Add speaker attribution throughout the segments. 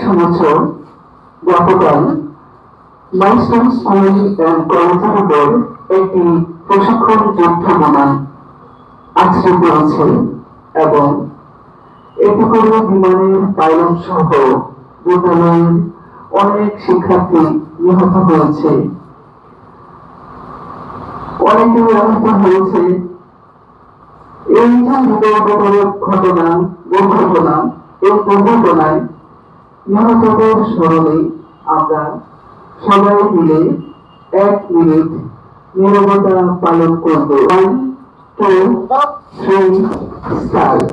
Speaker 1: শুনেছ গতকাল milestone school and কলেজের উপর একটি প্রশিক্ষণ যুদ্ধ বিমান আছড়ে পড়েছে এবং এতে করে বিমানের পাইলট সহ বিদ্যালয়ের অনেক শিক্ষার্থী নিহত হয়েছে, অনেকে আহত হয়েছে। এই যে দুর্ঘটনায় নিহতদের স্মরণে আমরা সবাই মিলে 1 মিনিট নীরবতা পালন করব। 1, 2, 3, স্টার্ট।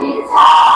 Speaker 2: Kita